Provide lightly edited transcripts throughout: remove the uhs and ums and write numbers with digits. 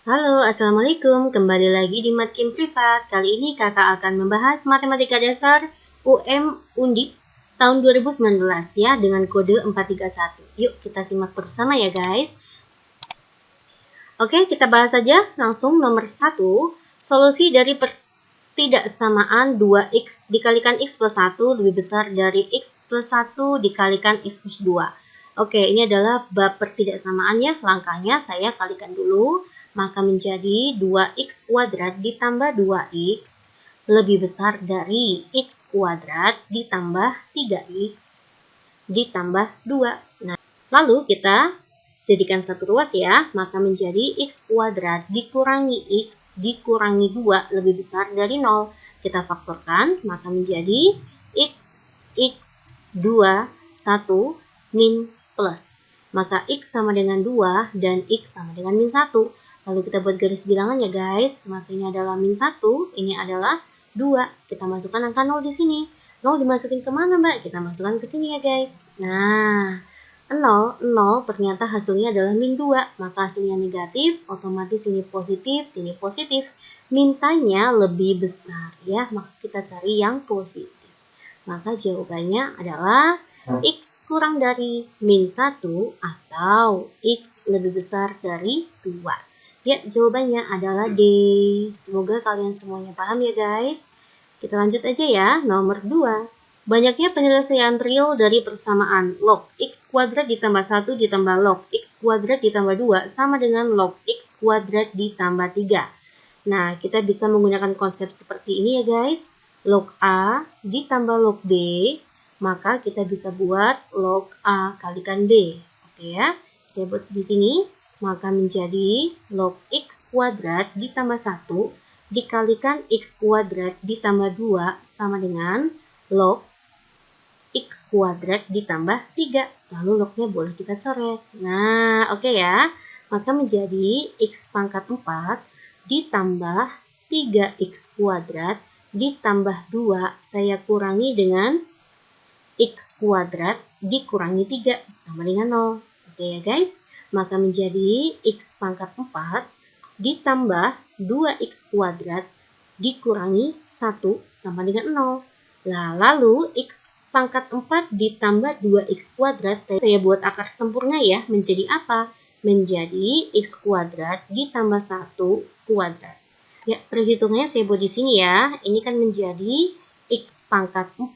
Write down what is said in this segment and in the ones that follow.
Halo, Assalamualaikum. Kembali lagi di Matkim Privat. Kali ini kakak akan membahas matematika dasar UM Undip tahun 2019 ya, dengan kode 431. Yuk kita simak bersama ya guys. Oke, kita bahas saja langsung nomor 1. Solusi dari pertidaksamaan 2x dikalikan x plus 1 lebih besar dari x plus 1 dikalikan x plus 2. Oke, ini adalah bab pertidaksamaan ya. Langkahnya saya kalikan dulu. Maka menjadi 2x kuadrat ditambah 2x lebih besar dari x kuadrat ditambah 3x ditambah 2. Nah, lalu kita jadikan satu ruas ya. Maka menjadi x kuadrat dikurangi x dikurangi 2 lebih besar dari 0. Kita faktorkan, maka menjadi x 2, 1, min plus. Maka x sama dengan 2 dan x sama dengan min 1. Lalu kita buat garis bilangan ya guys. Maka ini adalah min 1, ini adalah 2. Kita masukkan angka 0 di sini. 0 dimasukin kemana mbak? Kita masukkan ke sini ya guys. Nah, 0 ternyata hasilnya adalah min 2. Maka hasilnya negatif, otomatis ini positif, sini positif. Mintanya lebih besar ya. Maka kita cari yang positif. Maka jawabannya adalah x kurang dari min 1 atau x lebih besar dari 2. Ya, jawabannya adalah D. Semoga kalian semuanya paham ya guys. Kita lanjut aja ya, nomor 2. Banyaknya penyelesaian real dari persamaan log x kuadrat ditambah 1 ditambah log x kuadrat ditambah 2 sama dengan log x kuadrat ditambah 3. Nah, kita bisa menggunakan konsep seperti ini ya guys. Log A ditambah log B, maka kita bisa buat log A kalikan B. Oke ya, saya buat di sini. Maka menjadi log x kuadrat ditambah 1 dikalikan x kuadrat ditambah 2 sama dengan log x kuadrat ditambah 3. Lalu lognya boleh kita coret. Nah, oke ya. Maka menjadi x pangkat 4 ditambah 3x kuadrat ditambah 2 saya kurangi dengan x kuadrat dikurangi 3 sama dengan 0. Oke ya guys. Maka menjadi x pangkat 4 ditambah 2x kuadrat dikurangi 1 sama dengan 0. Nah, lalu x pangkat 4 ditambah 2x kuadrat, saya buat akar sempurna ya, menjadi apa? Menjadi x kuadrat ditambah 1 kuadrat. Ya, perhitungannya saya buat di sini ya. Ini kan menjadi x pangkat 4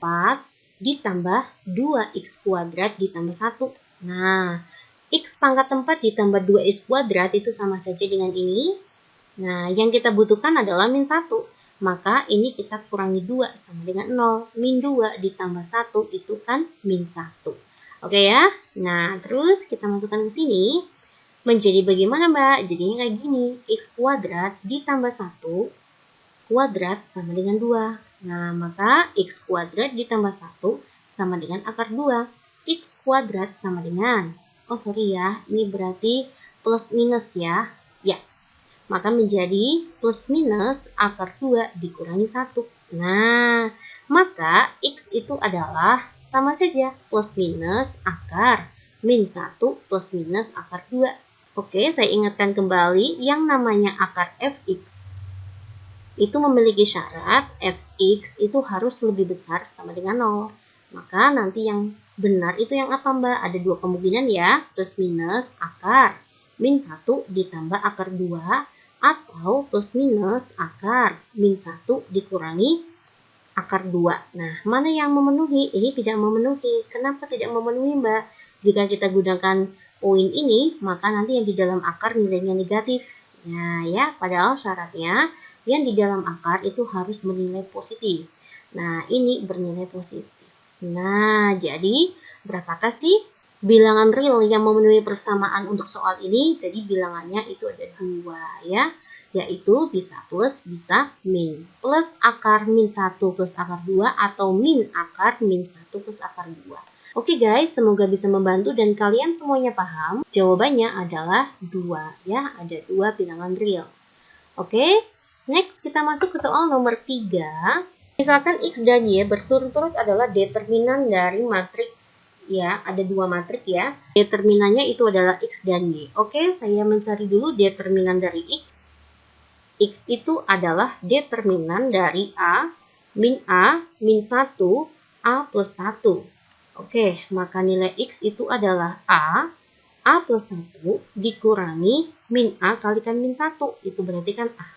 ditambah 2x kuadrat ditambah 1. Nah, x pangkat 4 ditambah 2x kuadrat itu sama saja dengan ini. Nah, yang kita butuhkan adalah min 1. Maka ini kita kurangi 2 sama dengan 0. Min 2 ditambah 1 itu kan min 1. Oke ya. Nah, terus kita masukkan ke sini. Menjadi bagaimana mbak? Jadinya kayak gini. X kuadrat ditambah 1 kuadrat sama dengan 2. Nah, maka x kuadrat ditambah 1 sama dengan akar 2. X kuadrat sama dengan, oh sorry ya, ini berarti plus minus ya. Ya, maka menjadi plus minus akar 2 dikurangi 1. Nah, maka x itu adalah sama saja plus minus akar min 1 plus minus akar 2. Oke, saya ingatkan kembali yang namanya akar fx itu memiliki syarat fx itu harus lebih besar sama dengan 0. Maka nanti yang benar itu yang apa mbak? Ada dua kemungkinan ya, plus minus akar min 1 ditambah akar 2 atau plus minus akar min 1 dikurangi akar 2. Nah, mana yang memenuhi? Ini tidak memenuhi. Kenapa tidak memenuhi mbak? Jika kita gunakan poin ini, maka nanti yang di dalam akar nilainya negatif. Nah ya, padahal syaratnya yang di dalam akar itu harus bernilai positif. Nah, ini bernilai positif. Nah, jadi berapakah sih bilangan real yang memenuhi persamaan untuk soal ini? Jadi bilangannya itu ada 2 ya, yaitu bisa plus, bisa min. Plus akar min 1 plus akar 2 atau min akar min 1 plus akar 2. Oke guys, semoga bisa membantu dan kalian semuanya paham. Jawabannya adalah 2 ya, ada 2 bilangan real. Oke, next kita masuk ke soal nomor 3. Misalkan X dan Y berturut-turut adalah determinan dari matriks, ya, ada dua matriks ya. Determinannya itu adalah X dan Y. Oke, saya mencari dulu determinan dari X. X itu adalah determinan dari A, min 1, A plus 1. Oke, maka nilai X itu adalah A plus 1 dikurangi min A kalikan min 1. Itu berarti kan A.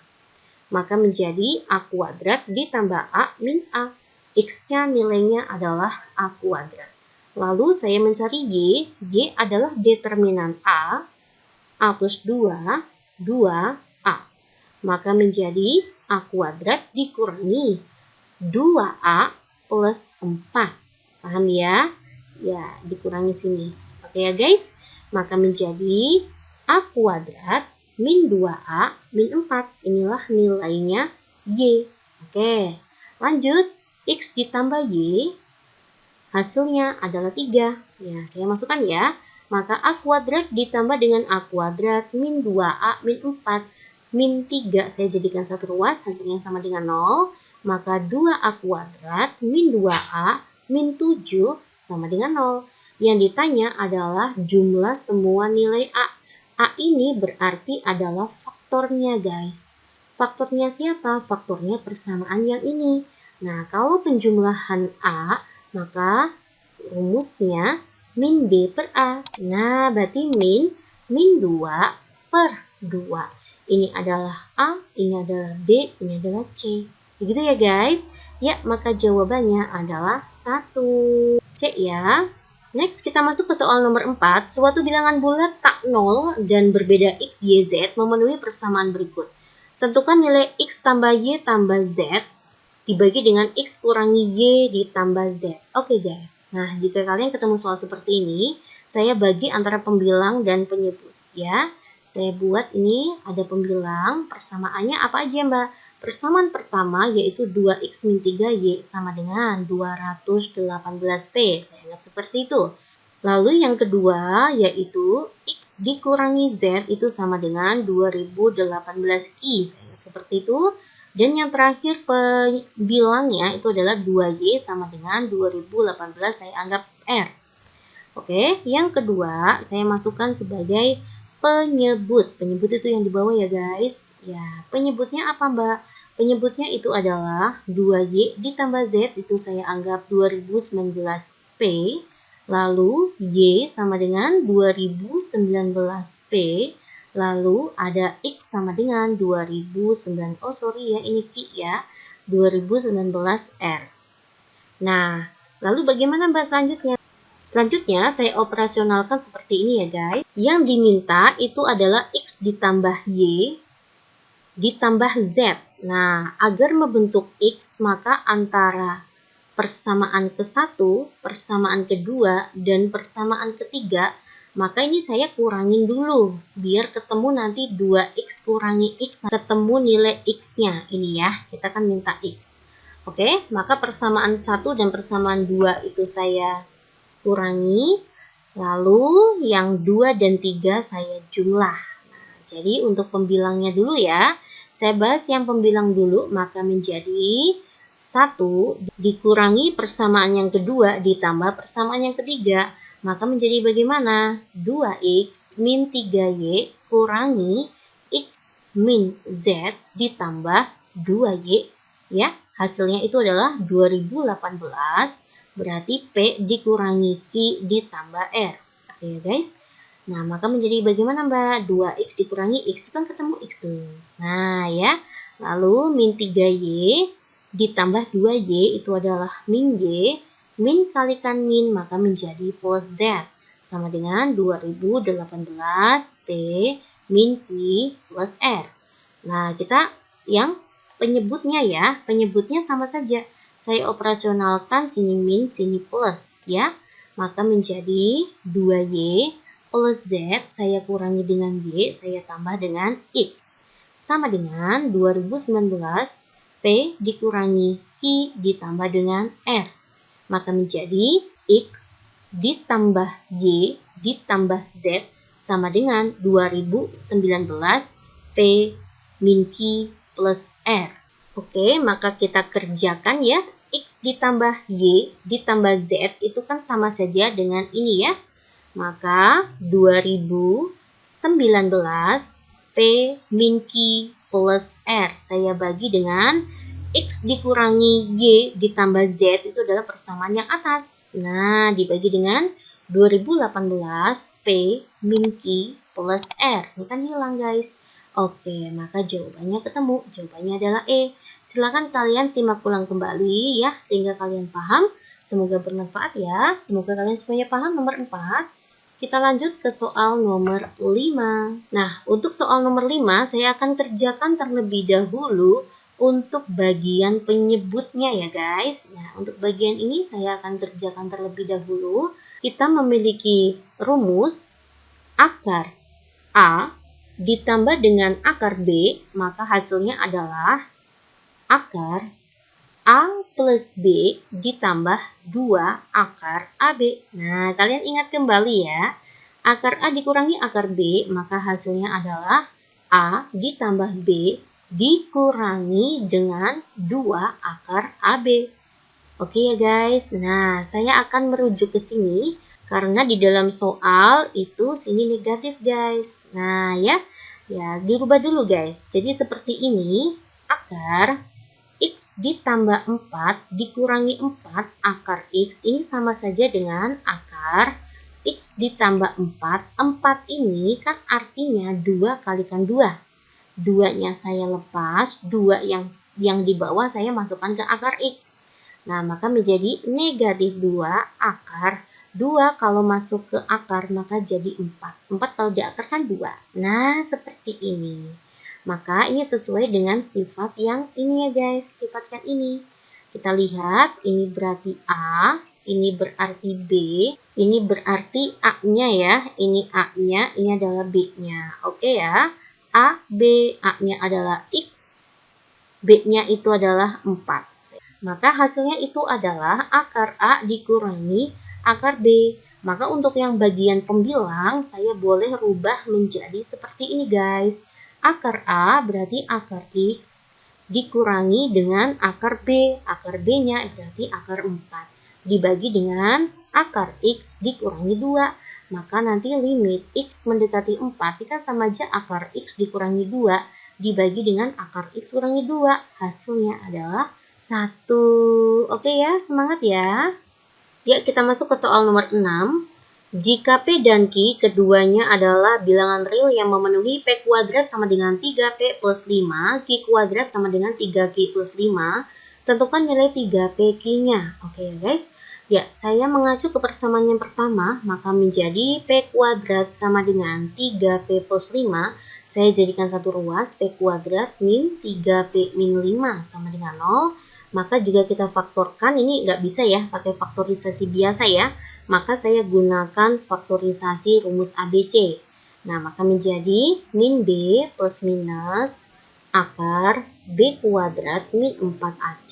Maka menjadi A kuadrat ditambah A min A. X-nya nilainya adalah A kuadrat. Lalu saya mencari Y. Y adalah determinan A plus 2, 2A. Maka menjadi A kuadrat dikurangi 2A plus 4. Paham ya? Ya, dikurangi sini. Oke ya guys? Maka menjadi A kuadrat min 2A min 4. Inilah nilainya Y. Oke, lanjut. X ditambah Y, hasilnya adalah 3. Ya, saya masukkan ya. Maka A kuadrat ditambah dengan A kuadrat min 2A min 4. Min 3 saya jadikan satu ruas, hasilnya sama dengan 0. Maka 2A kuadrat min 2A min 7 sama dengan 0. Yang ditanya adalah jumlah semua nilai A. A ini berarti adalah faktornya guys. Faktornya siapa? Faktornya persamaan yang ini. Nah, kalau penjumlahan A, maka rumusnya min B per A. Nah, berarti min 2 per 2. Ini adalah A, ini adalah B, ini adalah C. Begitu ya guys? Ya, maka jawabannya adalah 1. C ya. Next, kita masuk ke soal nomor 4. Suatu bilangan bulat tak 0 dan berbeda X, Y, Z memenuhi persamaan berikut. Tentukan nilai X tambah Y tambah Z dibagi dengan X kurangi Y ditambah Z. Oke guys. Nah, jika kalian ketemu soal seperti ini, saya bagi antara pembilang dan penyebut ya. Saya buat ini ada pembilang, persamaannya apa aja Mbak? Persamaan pertama yaitu 2X min 3Y sama dengan 218P. Saya anggap seperti itu. Lalu yang kedua yaitu X dikurangi Z itu sama dengan 2018Q. Saya anggap seperti itu. Dan yang terakhir pembilangnya itu adalah 2Y sama dengan 2018. Saya anggap R. Oke, yang kedua saya masukkan sebagai penyebut. Penyebut itu yang di bawah ya guys. Ya, penyebutnya apa Mbak? Penyebutnya itu adalah 2Y ditambah Z itu saya anggap 2019P. Lalu Y sama dengan 2019P. Lalu ada X sama dengan 2009. Oh sorry ya, ini Q ya. 2019R. Nah, lalu bagaimana Mbak selanjutnya? Selanjutnya saya operasionalkan seperti ini ya guys. Yang diminta itu adalah X ditambah Y ditambah Z. Nah, agar membentuk X maka antara persamaan ke-1, persamaan kedua, dan persamaan ketiga, maka ini saya kurangin dulu. Biar ketemu nanti 2X kurangi X, ketemu nilai X-nya. Ini ya, kita kan minta X. Oke, maka persamaan 1 dan persamaan 2 itu saya kurangi, lalu yang 2 dan 3 saya jumlah. Nah, jadi untuk pembilangnya dulu ya, saya bahas yang pembilang dulu, maka menjadi 1 dikurangi persamaan yang kedua ditambah persamaan yang ketiga, maka menjadi bagaimana? 2X min 3Y kurangi X min Z ditambah 2Y, ya, hasilnya itu adalah 2018. Berarti P dikurangi Q ditambah R. Oke ya guys. Nah, maka menjadi bagaimana Mbak? 2X dikurangi X kan ketemu X tuh. Nah ya. Lalu min 3Y ditambah 2Y itu adalah min Y. Min kalikan min maka menjadi plus Z. Sama dengan 2018 P min Q plus R. Nah, kita yang penyebutnya ya. Penyebutnya sama saja. Saya operasionalkan sini min, sini plus ya. Maka menjadi 2Y plus Z, saya kurangi dengan Y, saya tambah dengan X. Sama dengan 2019 P dikurangi Q ditambah dengan R. Maka menjadi X ditambah Y ditambah Z sama dengan 2019 P min Q plus R. Oke, maka kita kerjakan ya. X ditambah Y ditambah Z itu kan sama saja dengan ini ya. Maka 2019 P min Q plus R. Saya bagi dengan X dikurangi Y ditambah Z itu adalah persamaan yang atas. Nah, dibagi dengan 2018 P min Q plus R. Ini kan hilang guys. Oke, maka jawabannya ketemu. Jawabannya adalah E. Silakan kalian simak ulang kembali ya, sehingga kalian paham. Semoga bermanfaat ya. Semoga kalian semuanya paham nomor 4. Kita lanjut ke soal nomor 5. Nah, untuk soal nomor 5, saya akan kerjakan terlebih dahulu untuk bagian penyebutnya ya guys. Nah, untuk bagian ini saya akan kerjakan terlebih dahulu. Kita memiliki rumus akar A ditambah dengan akar B, maka hasilnya adalah akar A plus B ditambah 2 akar AB. Nah, kalian ingat kembali ya. Akar A dikurangi akar B, maka hasilnya adalah A ditambah B dikurangi dengan 2 akar AB. Oke ya guys. Nah, saya akan merujuk ke sini karena di dalam soal itu sini negatif guys. Nah, ya dirubah dulu guys. Jadi seperti ini, akar X ditambah 4 dikurangi 4 akar X ini sama saja dengan akar X ditambah 4. 4 ini kan artinya 2 kalikan 2. 2-nya saya lepas, 2 yang di bawah saya masukkan ke akar X. Nah, maka menjadi negatif 2 akar 2 kalau masuk ke akar maka jadi 4. 4 kalau diakarkan 2. Nah, seperti ini. Maka ini sesuai dengan sifat yang ini ya guys, sifat yang ini. Kita lihat, ini berarti A, ini berarti B, ini berarti A-nya ya, ini A-nya, ini adalah B-nya. Oke ya, A, B, A-nya adalah X, B-nya itu adalah 4. Maka hasilnya itu adalah akar A dikurangi akar B. Maka untuk yang bagian pembilang, saya boleh rubah menjadi seperti ini guys. Akar A berarti akar X dikurangi dengan akar B. Akar B-nya berarti akar 4. Dibagi dengan akar X dikurangi 2. Maka nanti limit X mendekati 4 itu kan sama aja akar X dikurangi 2 dibagi dengan akar X kurangi 2. Hasilnya adalah 1. Oke ya, semangat ya. Ya, kita masuk ke soal nomor 6. Jika P dan Q keduanya adalah bilangan real yang memenuhi P kuadrat sama dengan 3P plus 5, Q kuadrat sama dengan 3Q plus 5, tentukan nilai 3P Q-nya. Oke ya guys. Ya, saya mengacu ke persamaan yang pertama, maka menjadi P kuadrat sama dengan 3P plus 5. Saya jadikan satu ruas, P kuadrat min 3P min 5 sama dengan 0. Maka juga kita faktorkan, ini nggak bisa ya pakai faktorisasi biasa ya. Maka saya gunakan faktorisasi rumus ABC. Nah, maka menjadi min B plus minus akar B kuadrat min 4AC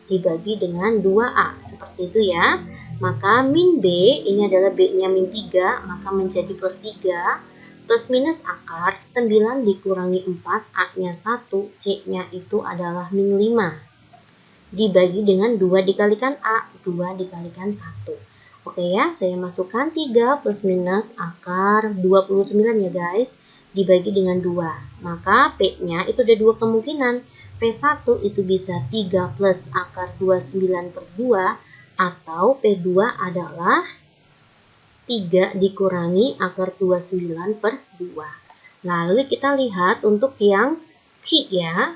dibagi dengan 2A. Seperti itu ya. Maka min B, ini adalah B-nya min 3, maka menjadi plus 3. Plus minus akar 9 dikurangi 4, A-nya 1, C-nya itu adalah min 5. Dibagi dengan 2 dikalikan A, 2 dikalikan 1. Oke ya, saya masukkan 3 plus minus akar 29 ya guys, dibagi dengan 2. Maka P-nya itu ada 2 kemungkinan. P1 itu bisa 3 plus akar 29 per 2, atau P2 adalah 3 dikurangi akar 29 per 2. Lalu kita lihat untuk yang Q ya.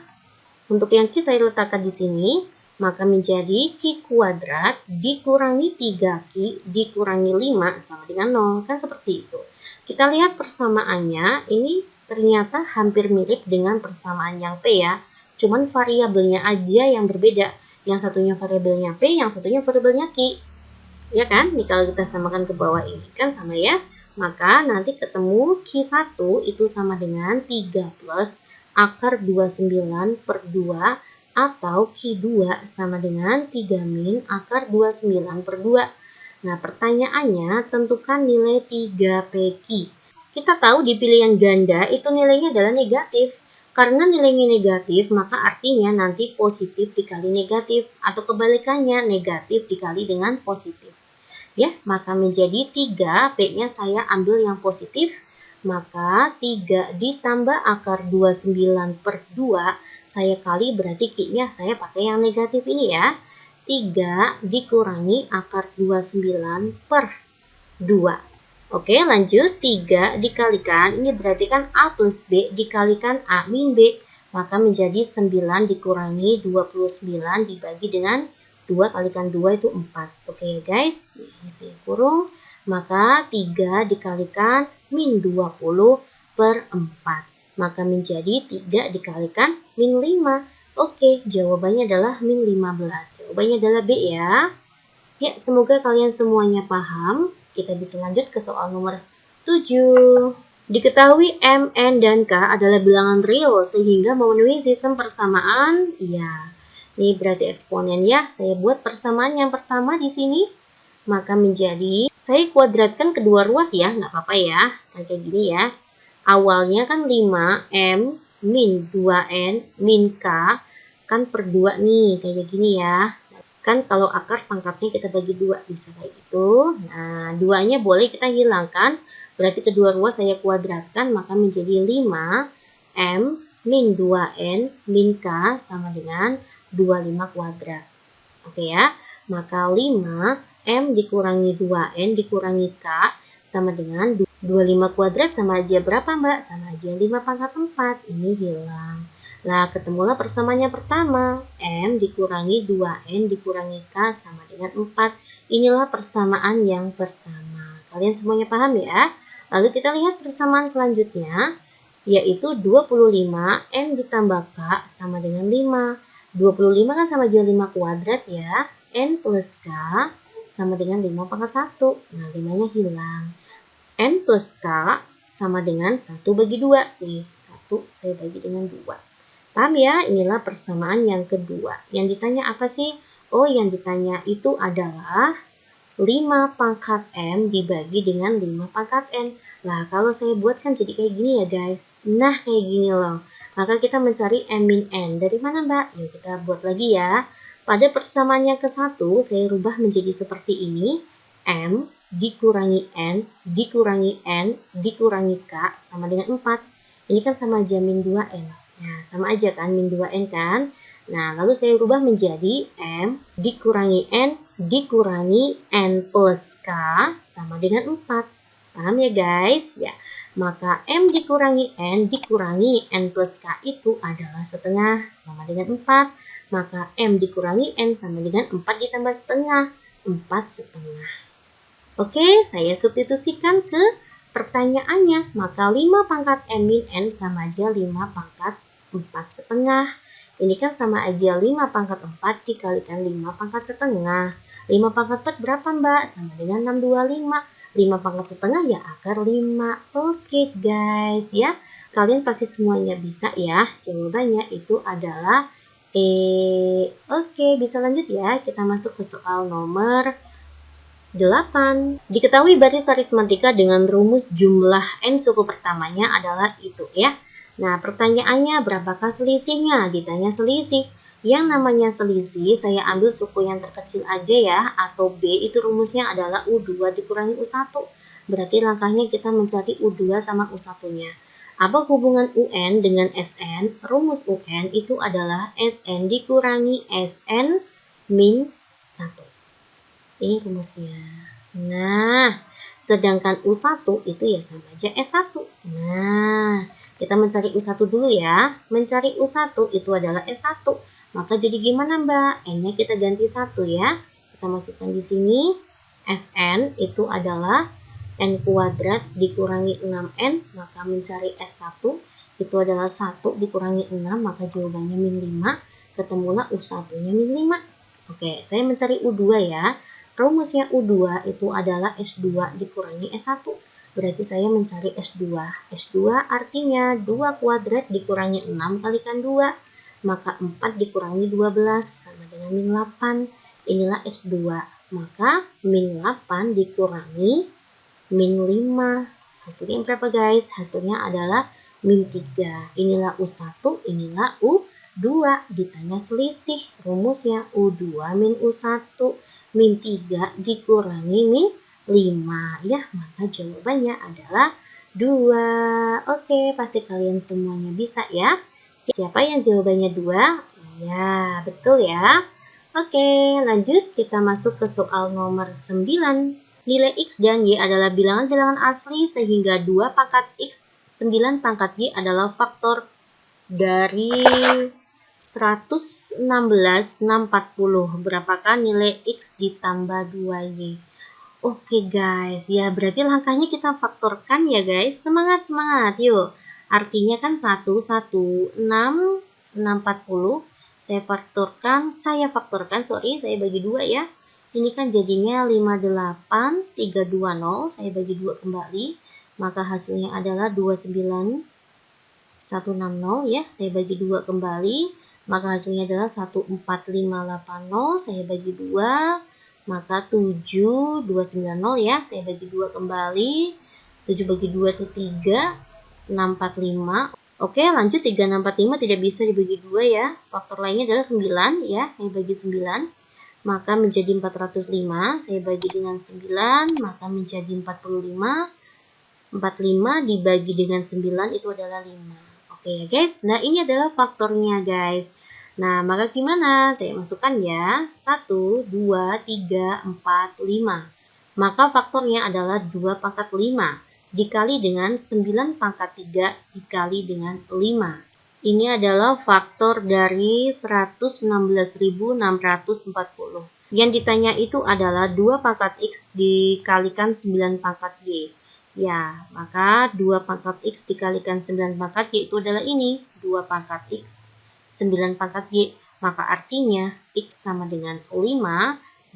Untuk yang Q saya letakkan di sini. Maka menjadi Q kuadrat dikurangi 3Q dikurangi 5 sama dengan 0. Kan seperti itu. Kita lihat persamaannya. Ini ternyata hampir mirip dengan persamaan yang P ya. Cuman variabelnya aja yang berbeda. Yang satunya variabelnya P, yang satunya variabelnya Q. Ya kan? Nih kalau kita samakan ke bawah ini kan sama ya. Maka nanti ketemu Q1 itu sama dengan 3 plus akar 29 per 2. Atau Q2 sama dengan 3 min akar 29 per 2. Nah, pertanyaannya tentukan nilai 3PQ. Kita tahu di pilihan ganda itu nilainya adalah negatif. Karena nilainya negatif, maka artinya nanti positif dikali negatif, atau kebalikannya negatif dikali dengan positif. Ya, maka menjadi 3, B-nya saya ambil yang positif, maka 3 ditambah akar 29 per 2, saya kali berarti Q-nya saya pakai yang negatif ini ya. 3 dikurangi akar 29 per 2. Oke, lanjut. 3 dikalikan, ini berarti kan A plus B dikalikan A min B. Maka menjadi 9 dikurangi 29 dibagi dengan 2 kalikan 2 itu 4. Oke ya guys, ini saya kurung. Maka 3 dikalikan min 20 per 4. Maka menjadi 3 dikalikan min 5. Oke, jawabannya adalah min 15. Jawabannya adalah B ya. Ya, semoga kalian semuanya paham. Kita bisa lanjut ke soal nomor 7. Diketahui M, N, dan K adalah bilangan real sehingga memenuhi sistem persamaan. Iya, ini berarti eksponen ya. Saya buat persamaan yang pertama di sini. Maka menjadi, saya kuadratkan kedua ruas ya, nggak apa-apa ya. Kayak gini ya. Awalnya kan 5, M, min 2N, min K. Kan per 2 nih, kayak gini ya. Kan kalau akar pangkatnya kita bagi 2, bisa kayak gitu. Nah, 2-nya boleh kita hilangkan. Berarti kedua ruas saya kuadratkan, maka menjadi 5 M min 2N min K sama dengan 25 kuadrat. Oke ya, maka 5 M dikurangi 2N dikurangi K sama dengan 25 kuadrat sama aja berapa Mbak? Sama aja 5 pangkat 4, ini hilang. Nah, ketemulah persamaannya pertama, M dikurangi 2N dikurangi K sama dengan 4. Inilah persamaan yang pertama. Kalian semuanya paham ya? Lalu kita lihat persamaan selanjutnya, yaitu 25 M ditambah K sama dengan 5. 25 kan sama aja 5 kuadrat ya. N plus K sama dengan 5 pangkat 1. Nah, 5-nya hilang. N plus K sama dengan 1 bagi 2. Nih, 1 saya bagi dengan 2. Paham ya? Inilah persamaan yang kedua. Yang ditanya apa sih? Oh, yang ditanya itu adalah 5 pangkat M dibagi dengan 5 pangkat N. Nah, kalau saya buat kan jadi kayak gini ya guys. Nah, kayak gini loh. Maka kita mencari M min N. Dari mana Mbak? Yuk kita buat lagi ya. Pada persamaan yang ke-1, saya rubah menjadi seperti ini. M dikurangi N, dikurangi N, dikurangi K sama dengan 4. Ini kan sama aja min 2N. Nah, sama aja kan, min 2N kan. Nah, lalu saya rubah menjadi M dikurangi N dikurangi N plus K sama dengan 4. Paham ya guys? Ya, maka M dikurangi N dikurangi N plus K itu adalah setengah sama dengan 4. Maka M dikurangi N sama dengan 4 ditambah setengah, 4 setengah. Oke, saya substitusikan ke pertanyaannya. Maka 5 pangkat M min N sama aja 5 pangkat 4 setengah. Ini kan sama aja 5 pangkat 4 dikalikan 5 pangkat setengah. 5 pangkat 4 berapa Mbak? Sama dengan 625. 5 pangkat setengah ya akar 5. Oke guys ya. Kalian pasti semuanya bisa ya. Jawabannya itu adalah E. Oke, bisa lanjut ya. Kita masuk ke soal nomor 8. Diketahui baris aritmatika dengan rumus jumlah N suku pertamanya adalah itu ya. Nah, pertanyaannya berapakah selisihnya? Ditanya selisih. Yang namanya selisih, saya ambil suku yang terkecil aja ya, atau B itu rumusnya adalah U2 dikurangi U1. Berarti langkahnya kita mencari U2 sama U1-nya. Apa hubungan UN dengan SN? Rumus UN itu adalah SN dikurangi SN min 1. Ini rumusnya. Nah, sedangkan U1 itu ya sama aja S1. Nah, kita mencari U1 dulu ya. Mencari U1 itu adalah S1. Maka jadi gimana Mbak? N-nya kita ganti 1 ya. Kita masukkan di sini. Sn itu adalah N kuadrat dikurangi 6N. Maka mencari S1 itu adalah 1 dikurangi 6. Maka jawabannya min 5. Ketemulah U1-nya min 5. Oke, saya mencari U2 ya. Rumusnya U2 itu adalah S2 dikurangi S1. Berarti saya mencari S2. S2 artinya 2 kuadrat dikurangi 6 kalikan 2. Maka 4 dikurangi 12 sama dengan min 8. Inilah S2. Maka min 8 dikurangi min 5. Hasilnya berapa guys? Hasilnya adalah min 3. Inilah U1, inilah U2. Ditanya selisih. Rumusnya U2 min U1 min 3 dikurangi min 5. Ya, maka jawabannya adalah 2. Oke, pasti kalian semuanya bisa ya. Siapa yang jawabannya 2? Ya, betul ya. Oke, lanjut kita masuk ke soal nomor 9. Nilai X dan Y adalah bilangan-bilangan asli sehingga 2 pangkat X, 9 pangkat Y adalah faktor dari 116, 640. Berapakah nilai X ditambah 2Y? Oke guys, ya berarti langkahnya kita faktorkan ya guys. Semangat, semangat, yuk. Artinya kan 1, 1, 6, 640. Saya faktorkan, saya bagi 2 ya. Ini kan jadinya 58, 320, saya bagi 2 kembali. Maka hasilnya adalah 29, 160 ya, saya bagi 2 kembali. Maka hasilnya adalah 14580, saya bagi 2. Maka 7290 ya, saya bagi 2 kembali. 7 bagi 2 itu 3, 645. Oke, lanjut 3645 tidak bisa dibagi 2 ya. Faktor lainnya adalah 9 ya, saya bagi 9. Maka menjadi 405, saya bagi dengan 9, maka menjadi 45. 45 dibagi dengan 9 itu adalah 5. Oke ya guys, nah ini adalah faktornya guys. Nah, maka gimana? Saya masukkan ya, 1, 2, 3, 4, 5. Maka faktornya adalah 2 pangkat 5 dikali dengan 9 pangkat 3 dikali dengan 5. Ini adalah faktor dari 116.640. Yang ditanya itu adalah 2 pangkat X dikalikan 9 pangkat Y. Ya, maka 2 pangkat X dikalikan 9 pangkat Y itu adalah ini. 2 pangkat X, 9 pangkat Y. Maka artinya X sama dengan 5,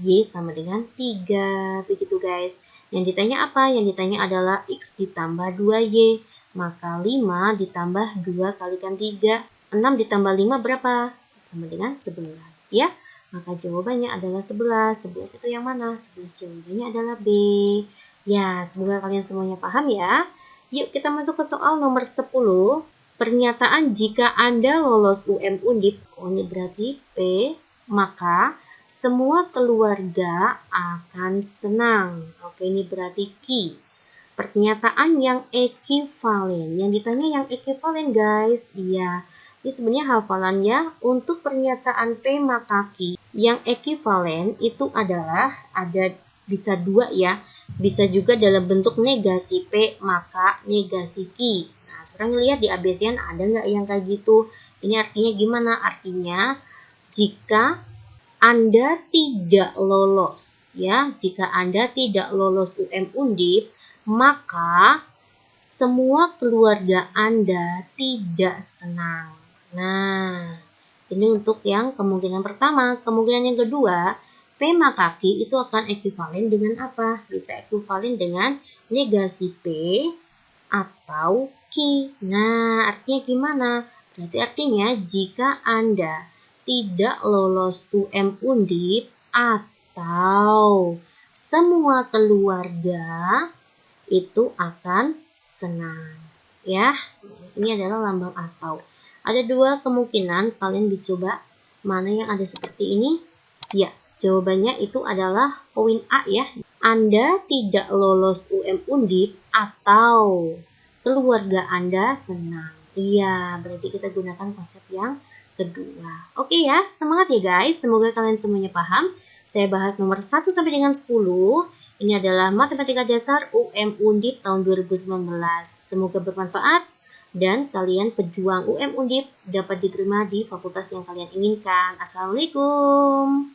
Y sama dengan 3. Begitu guys. Yang ditanya apa? Yang ditanya adalah X ditambah 2Y. Maka 5 ditambah 2 kalikan 3. 6 ditambah 5 berapa? Sama dengan 11 ya. Maka jawabannya adalah 11. 11 itu yang mana? 11 jawabannya adalah B. Ya, semoga kalian semuanya paham ya. Yuk kita masuk ke soal nomor 10. Pernyataan jika Anda lolos UM Undip, ini berarti P, maka semua keluarga akan senang. Oke, ini berarti Q. Pernyataan yang ekivalen. Yang ditanya yang ekivalen guys. Iya, ini sebenarnya hafalan ya. Untuk pernyataan P maka Q yang ekivalen itu adalah ada bisa 2 ya. Bisa juga dalam bentuk negasi P maka negasi Q. Nah, sekarang lihat di ABCN ada nggak yang kayak gitu. Ini artinya gimana? Artinya jika Anda tidak lolos ya, jika Anda tidak lolos UM Undip, maka semua keluarga Anda tidak senang. Nah, ini untuk yang kemungkinan pertama. Kemungkinan yang kedua, P maka Q itu akan ekivalen dengan apa? Bisa ekivalen dengan negasi P atau Q. Nah, artinya gimana? Berarti artinya jika Anda tidak lolos UM Undip atau semua keluarga itu akan senang ya. Ini adalah lambang atau. Ada 2 kemungkinan, kalian dicoba mana yang ada seperti ini. Ya, jawabannya itu adalah poin A ya. Anda tidak lolos UM Undip atau keluarga Anda senang. Iya, berarti kita gunakan konsep yang kedua. Oke ya, semangat ya guys. Semoga kalian semuanya paham. Saya bahas nomor 1 sampai dengan 10. Ini adalah Matematika Dasar UM Undip tahun 2019. Semoga bermanfaat dan kalian pejuang UM Undip dapat diterima di fakultas yang kalian inginkan. Assalamualaikum.